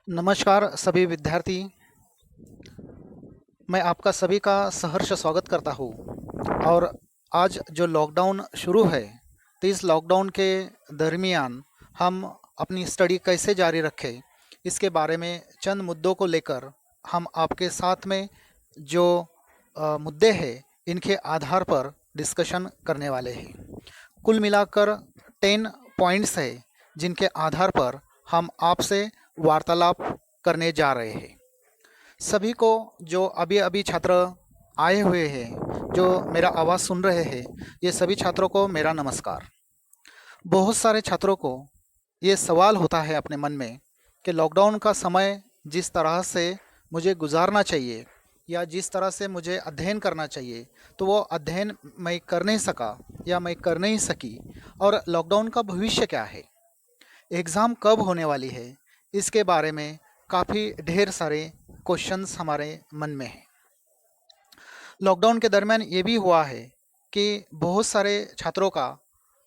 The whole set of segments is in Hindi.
नमस्कार सभी विद्यार्थी। मैं आपका सभी का सहर्ष स्वागत करता हूँ। और आज जो लॉकडाउन शुरू है, तो इस लॉकडाउन के दरमियान हम अपनी स्टडी कैसे जारी रखें, इसके बारे में चंद मुद्दों को लेकर हम आपके साथ में जो मुद्दे हैं, इनके आधार पर डिस्कशन करने वाले हैं। कुल मिलाकर 10 पॉइंट्स है, जिनके आधार पर हम आपसे वार्तालाप करने जा रहे हैं। सभी को जो अभी अभी छात्र आए हुए हैं, जो मेरा आवाज़ सुन रहे हैं, ये सभी छात्रों को मेरा नमस्कार। बहुत सारे छात्रों को ये सवाल होता है अपने मन में कि लॉकडाउन का समय जिस तरह से मुझे गुजारना चाहिए या जिस तरह से मुझे अध्ययन करना चाहिए, तो वो अध्ययन मैं कर नहीं सका या मैं कर नहीं सकी। और लॉकडाउन का भविष्य क्या है, एग्ज़ाम कब होने वाली है, इसके बारे में काफ़ी ढेर सारे क्वेश्चंस हमारे मन में हैं। लॉकडाउन के दरमियान ये भी हुआ है कि बहुत सारे छात्रों का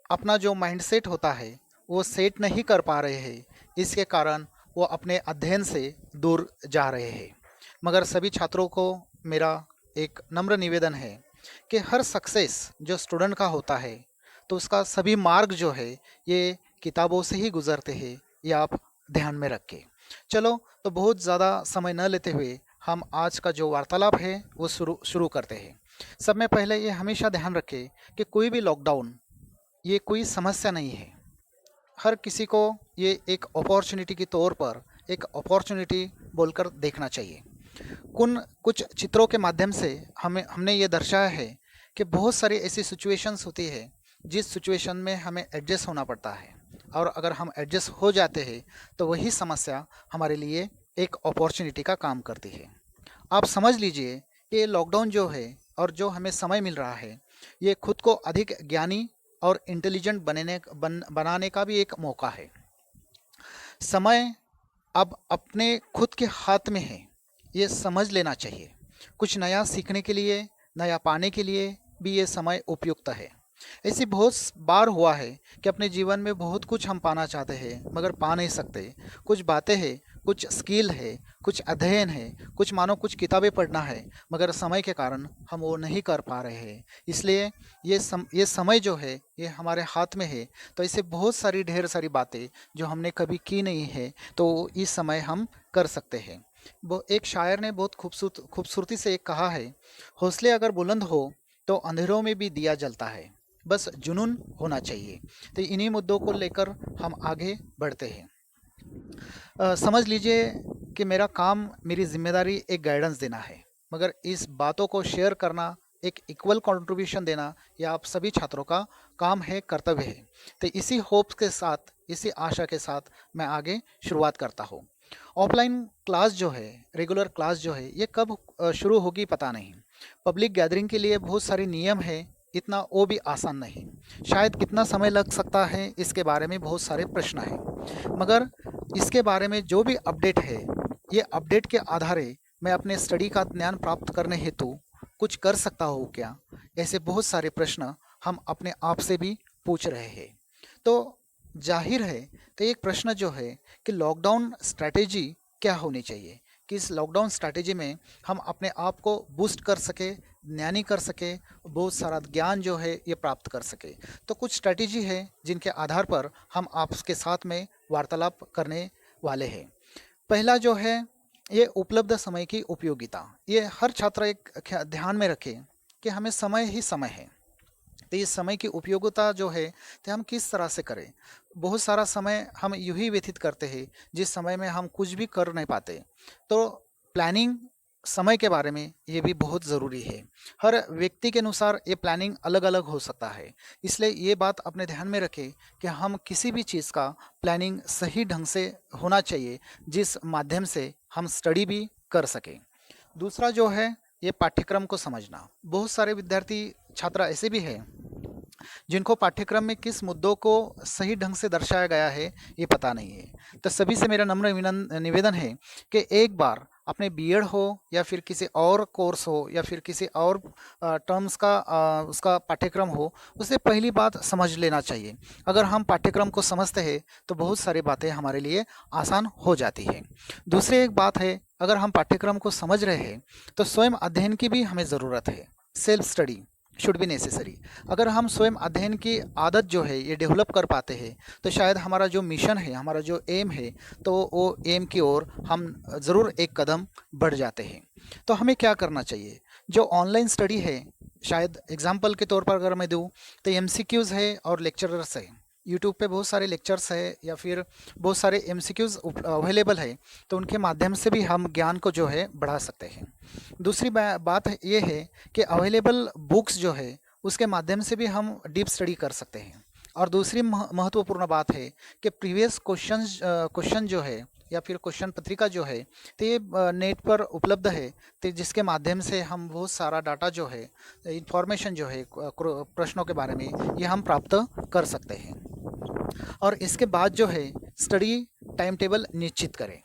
अपना जो माइंडसेट होता है वो सेट नहीं कर पा रहे हैं। इसके कारण वो अपने अध्ययन से दूर जा रहे हैं। मगर सभी छात्रों को मेरा एक नम्र निवेदन है कि हर सक्सेस जो स्टूडेंट का होता है, तो उसका सभी मार्ग जो है ये किताबों से ही गुजरते हैं, ये आप ध्यान में रखें। चलो, तो बहुत ज़्यादा समय न लेते हुए हम आज का जो वार्तालाप है वो शुरू शुरू करते हैं। सब में पहले ये हमेशा ध्यान रखें कि कोई भी लॉकडाउन ये कोई समस्या नहीं है। हर किसी को ये एक अपॉर्चुनिटी के तौर पर एक अपॉर्चुनिटी बोलकर देखना चाहिए। कुछ चित्रों के माध्यम से हमने ये दर्शाया है कि बहुत सारी ऐसी सिचुएशंस होती है जिस सिचुएशन में हमें एडजस्ट होना पड़ता है। और अगर हम एडजस्ट हो जाते हैं तो वही समस्या हमारे लिए एक अपॉर्चुनिटी का काम करती है। आप समझ लीजिए कि ये लॉकडाउन जो है और जो हमें समय मिल रहा है, ये खुद को अधिक ज्ञानी और इंटेलिजेंट बनाने का भी एक मौका है। समय अब अपने खुद के हाथ में है, ये समझ लेना चाहिए। कुछ नया सीखने के लिए, नया पाने के लिए भी ये समय उपयुक्त है। ऐसी बहुत बार हुआ है कि अपने जीवन में बहुत कुछ हम पाना चाहते हैं मगर पा नहीं सकते। कुछ बातें हैं, कुछ स्किल है, कुछ अध्ययन है, कुछ मानो कुछ किताबें पढ़ना है, मगर समय के कारण हम वो नहीं कर पा रहे हैं। इसलिए ये समय जो है ये हमारे हाथ में है। तो ऐसे बहुत सारी ढेर सारी बातें जो हमने कभी की नहीं है, तो इस समय हम कर सकते हैं। वो एक शायर ने बहुत खूबसूरती से एक कहा है, हौसले अगर बुलंद हो तो अंधेरों में भी दिया जलता है, बस जुनून होना चाहिए। तो इन्हीं मुद्दों को लेकर हम आगे बढ़ते हैं। समझ लीजिए कि मेरा काम, मेरी जिम्मेदारी एक गाइडेंस देना है, मगर इस बातों को शेयर करना, एक इक्वल कंट्रीब्यूशन देना, यह आप सभी छात्रों का काम है, कर्तव्य है। तो इसी होप्स के साथ, इसी आशा के साथ मैं आगे शुरुआत करता हूँ। ऑफलाइन क्लास जो है, रेगुलर क्लास जो है, ये कब शुरू होगी पता नहीं। पब्लिक गैदरिंग के लिए बहुत सारे नियम है, इतना वो भी आसान नहीं। शायद कितना समय लग सकता है, इसके बारे में बहुत सारे प्रश्न हैं। मगर इसके बारे में जो भी अपडेट है, ये अपडेट के आधारे मैं अपने स्टडी का ज्ञान प्राप्त करने हेतु कुछ कर सकता हूँ क्या, ऐसे बहुत सारे प्रश्न हम अपने आप से भी पूछ रहे हैं। तो जाहिर है, तो एक प्रश्न जो है कि लॉकडाउन स्ट्रैटेजी क्या होनी चाहिए, कि इस लॉकडाउन स्ट्रैटेजी में हम अपने आप को बूस्ट कर सके, ज्ञानी कर सके, बहुत सारा ज्ञान जो है ये प्राप्त कर सके। तो कुछ स्ट्रैटेजी है जिनके आधार पर हम आपके साथ में वार्तालाप करने वाले हैं। पहला जो है, ये उपलब्ध समय की उपयोगिता। ये हर छात्र एक ध्यान में रखे कि हमें समय ही समय है। तो इस समय की उपयोगिता जो है, तो हम किस तरह से करें। बहुत सारा समय हम यूं ही व्यतीत करते हैं जिस समय में हम कुछ भी कर नहीं पाते। तो प्लानिंग समय के बारे में ये भी बहुत ज़रूरी है। हर व्यक्ति के अनुसार ये प्लानिंग अलग अलग हो सकता है। इसलिए ये बात अपने ध्यान में रखें कि हम किसी भी चीज़ का प्लानिंग सही ढंग से होना चाहिए, जिस माध्यम से हम स्टडी भी कर सकें। दूसरा जो है, ये पाठ्यक्रम को समझना। बहुत सारे विद्यार्थी छात्र ऐसे भी हैं जिनको पाठ्यक्रम में किस मुद्दों को सही ढंग से दर्शाया गया है ये पता नहीं है। तो सभी से मेरा नम्र निवेदन है कि एक बार अपने बीएड हो या फिर किसी और कोर्स हो या फिर किसी और टर्म्स का उसका पाठ्यक्रम हो, उसे पहली बात समझ लेना चाहिए। अगर हम पाठ्यक्रम को समझते हैं तो बहुत सारी बातें हमारे लिए आसान हो जाती है। दूसरी एक बात है, अगर हम पाठ्यक्रम को समझ रहे हैं तो स्वयं अध्ययन की भी हमें ज़रूरत है। Self study should be necessary. अगर हम स्वयं अध्ययन की आदत जो है ये डेवलप कर पाते हैं तो शायद हमारा जो मिशन है, हमारा जो एम है, तो वो एम की ओर हम ज़रूर एक कदम बढ़ जाते हैं। तो हमें क्या करना चाहिए? जो ऑनलाइन स्टडी है, शायद एग्जाम्पल के तौर पर अगर मैं दूँ तो एमसीक्यूज़ है और लेक्चरर्स है। यूट्यूब पे बहुत सारे लेक्चर्स है या फिर बहुत सारे एमसीक्यूज़ अवेलेबल है, तो उनके माध्यम से भी हम ज्ञान को जो है बढ़ा सकते हैं। दूसरी बात ये है कि अवेलेबल बुक्स जो है उसके माध्यम से भी हम डीप स्टडी कर सकते हैं। और दूसरी महत्वपूर्ण बात है कि प्रीवियस क्वेश्चन जो है या फिर क्वेश्चन पत्रिका जो है, तो ये नेट पर उपलब्ध है, तो जिसके माध्यम से हम बहुत सारा डाटा जो है, इंफॉर्मेशन जो है प्रश्नों के बारे में, ये हम प्राप्त कर सकते हैं। और इसके बाद जो है स्टडी टाइम टेबल निश्चित करें।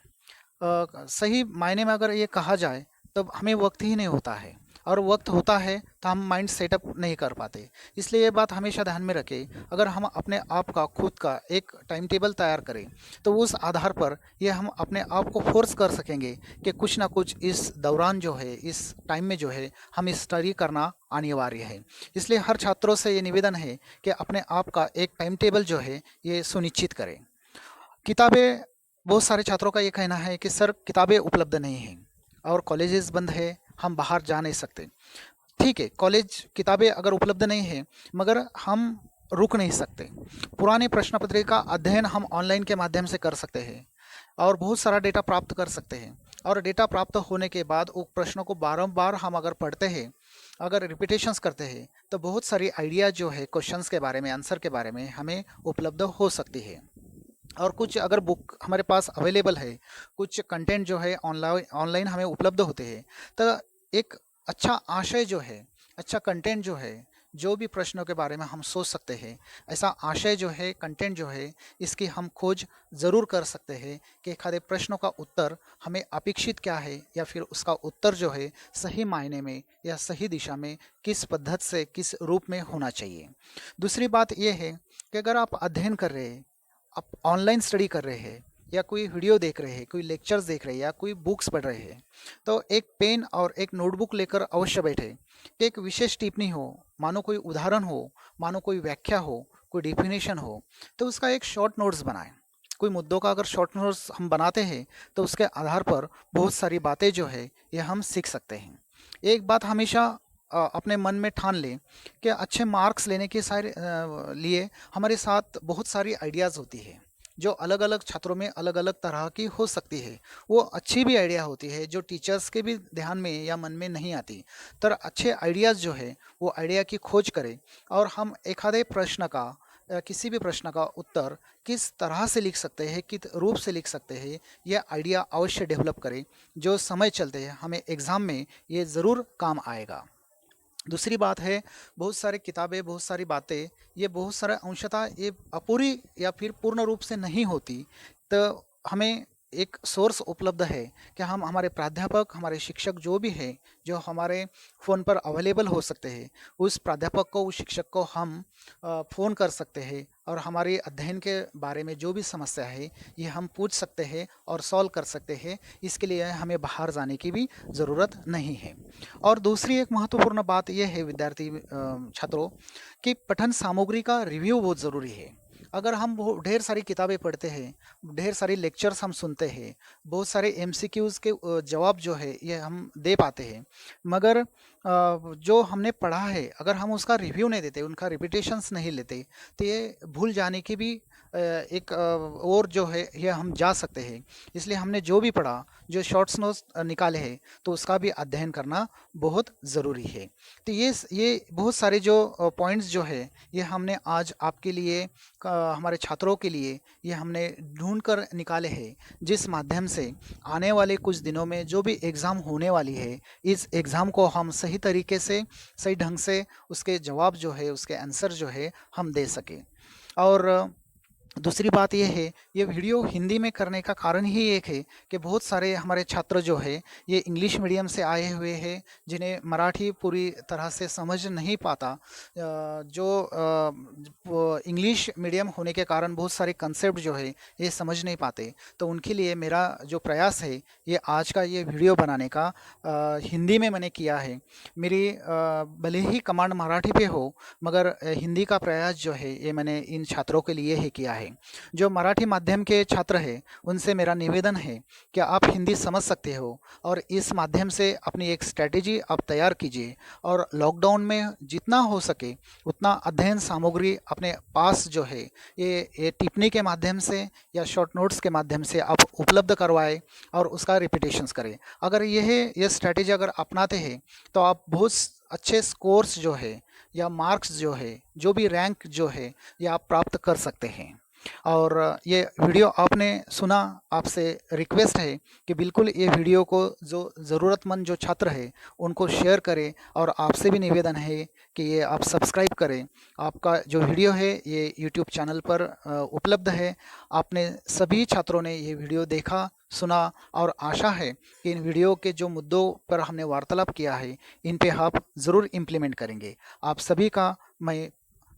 सही मायने में अगर ये कहा जाए तो हमें वक्त ही नहीं होता है, और वक्त होता है तो हम माइंड सेटअप नहीं कर पाते। इसलिए ये बात हमेशा ध्यान में रखें, अगर हम अपने आप का खुद का एक टाइम टेबल तैयार करें तो उस आधार पर ये हम अपने आप को फोर्स कर सकेंगे कि कुछ ना कुछ इस दौरान जो है, इस टाइम में जो है, हम स्टडी करना अनिवार्य है। इसलिए हर छात्रों से ये निवेदन है कि अपने आप का एक टाइम टेबल जो है ये सुनिश्चित करें। किताबें, बहुत सारे छात्रों का ये कहना है कि सर किताबें उपलब्ध नहीं हैं और कॉलेजेस बंद है, हम बाहर जा नहीं सकते। ठीक है, कॉलेज किताबें अगर उपलब्ध नहीं है, मगर हम रुक नहीं सकते। पुराने प्रश्न पत्रिका अध्ययन हम ऑनलाइन के माध्यम से कर सकते हैं और बहुत सारा डेटा प्राप्त कर सकते हैं। और डेटा प्राप्त होने के बाद उन प्रश्नों को बारंबार हम अगर पढ़ते हैं, अगर रिपीटेशंस करते हैं, तो बहुत सारी आइडिया जो है क्वेश्चंस के बारे में, आंसर के बारे में हमें उपलब्ध हो सकती है। और कुछ अगर बुक हमारे पास अवेलेबल है, कुछ कंटेंट जो है ऑनलाइन ऑनलाइन हमें उपलब्ध होते हैं, तो एक अच्छा आशय जो है, अच्छा कंटेंट जो है, जो भी प्रश्नों के बारे में हम सोच सकते हैं, ऐसा आशय जो है, कंटेंट जो है, इसकी हम खोज ज़रूर कर सकते हैं कि एक आधे प्रश्नों का उत्तर हमें अपेक्षित क्या है, या फिर उसका उत्तर जो है सही मायने में या सही दिशा में किस पद्धति से, किस रूप में होना चाहिए। दूसरी बात यह है कि अगर आप अध्ययन कर रहे हैं, आप ऑनलाइन स्टडी कर रहे हैं, या कोई वीडियो देख रहे हैं, कोई लेक्चर्स देख रहे हैं, या कोई बुक्स पढ़ रहे हैं, तो एक पेन और एक नोटबुक लेकर अवश्य बैठे कि एक विशेष टिप्पणी हो, मानो कोई उदाहरण हो, मानो कोई व्याख्या हो, कोई डेफिनेशन हो, तो उसका एक शॉर्ट नोट्स बनाएं। कोई मुद्दों का अगर शॉर्ट नोट्स हम बनाते हैं तो उसके आधार पर बहुत सारी बातें जो है ये हम सीख सकते हैं। एक बात हमेशा अपने मन में ठान लें कि अच्छे मार्क्स लेने के सारे लिए हमारे साथ बहुत सारी आइडियाज़ होती है, जो अलग अलग छात्रों में अलग अलग तरह की हो सकती है। वो अच्छी भी आइडिया होती है जो टीचर्स के भी ध्यान में या मन में नहीं आती। तर अच्छे आइडियाज़ जो है वो आइडिया की खोज करें, और हम एक आधे प्रश्न का, किसी भी प्रश्न का उत्तर किस तरह से लिख सकते हैं, किस रूप से लिख सकते हैं, यह आइडिया अवश्य डेवलप करें, जो समय चलते हैं हमें एग्ज़ाम में ये ज़रूर काम आएगा। दूसरी बात है, बहुत सारी किताबें, बहुत सारी बातें, ये बहुत सारा अंशतः ये अपूरी या फिर पूर्ण रूप से नहीं होती। तो हमें एक सोर्स उपलब्ध है कि हम, हमारे प्राध्यापक, हमारे शिक्षक जो भी हैं, जो हमारे फ़ोन पर अवेलेबल हो सकते हैं, उस प्राध्यापक को, उस शिक्षक को हम फ़ोन कर सकते हैं, और हमारे अध्ययन के बारे में जो भी समस्या है ये हम पूछ सकते हैं और सॉल्व कर सकते हैं। इसके लिए हमें बाहर जाने की भी ज़रूरत नहीं है। और दूसरी एक महत्वपूर्ण बात यह है विद्यार्थी छात्रों, कि पठन सामग्री का रिव्यू बहुत ज़रूरी है। अगर हम ढेर सारी किताबें पढ़ते हैं, ढेर सारी लेक्चर्स हम सुनते हैं, बहुत सारे एमसीक्यूज़ के जवाब जो है ये हम दे पाते हैं, मगर जो हमने पढ़ा है अगर हम उसका रिव्यू नहीं देते, उनका रिपीटेशंस नहीं लेते, तो ये भूल जाने की भी एक और जो है ये हम जा सकते हैं। इसलिए हमने जो भी पढ़ा, जो शॉर्ट्स नोट्स निकाले हैं, तो उसका भी अध्ययन करना बहुत ज़रूरी है। तो ये बहुत सारे जो पॉइंट्स जो है ये हमने आज आपके लिए, हमारे छात्रों के लिए ये हमने ढूंढ कर निकाले हैं, जिस माध्यम से आने वाले कुछ दिनों में जो भी एग्ज़ाम होने वाली है, इस एग्ज़ाम को हम सही तरीके से, सही ढंग से उसके जवाब जो है, उसके आंसर जो है हम दे सकें। और दूसरी बात ये है, ये वीडियो हिंदी में करने का कारण ही एक है कि बहुत सारे हमारे छात्र जो है ये इंग्लिश मीडियम से आए हुए हैं, जिन्हें मराठी पूरी तरह से समझ नहीं पाता। जो वो इंग्लिश मीडियम होने के कारण बहुत सारे कंसेप्ट जो है ये समझ नहीं पाते। तो उनके लिए मेरा जो प्रयास है, ये आज का ये वीडियो बनाने का हिंदी में मैंने किया है। मेरी भले ही कमांड मराठी पे हो, मगर हिंदी का प्रयास जो है ये मैंने इन छात्रों के लिए ही किया है। जो मराठी माध्यम के छात्र हैं, उनसे मेरा निवेदन है कि आप हिंदी समझ सकते हो और इस माध्यम से अपनी एक स्ट्रैटेजी आप तैयार कीजिए, और लॉकडाउन में जितना हो सके उतना अध्ययन सामग्री अपने पास जो है ये टिप्पणी के माध्यम से या शॉर्ट नोट्स के माध्यम से आप उपलब्ध करवाएं और उसका रिपीटेशंस करें। अगर ये स्ट्रैटेजी अगर अपनाते हैं तो आप बहुत अच्छे स्कोर्स जो है या मार्क्स जो है, जो भी रैंक जो है, ये आप प्राप्त कर सकते हैं। और ये वीडियो आपने सुना, आपसे रिक्वेस्ट है कि बिल्कुल ये वीडियो को जो ज़रूरतमंद जो छात्र है उनको शेयर करें, और आपसे भी निवेदन है कि ये आप सब्सक्राइब करें। आपका जो वीडियो है ये यूट्यूब चैनल पर उपलब्ध है। आपने सभी छात्रों ने ये वीडियो देखा, सुना, और आशा है कि इन वीडियो के जो मुद्दों पर हमने वार्तालाप किया है इन पे आप ज़रूर इम्प्लीमेंट करेंगे। आप सभी का मैं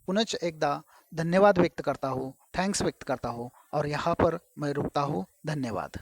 पुनः एकदा धन्यवाद व्यक्त करता हूँ, थैंक्स व्यक्त करता हूँ, और यहाँ पर मैं रुकता हूँ। धन्यवाद।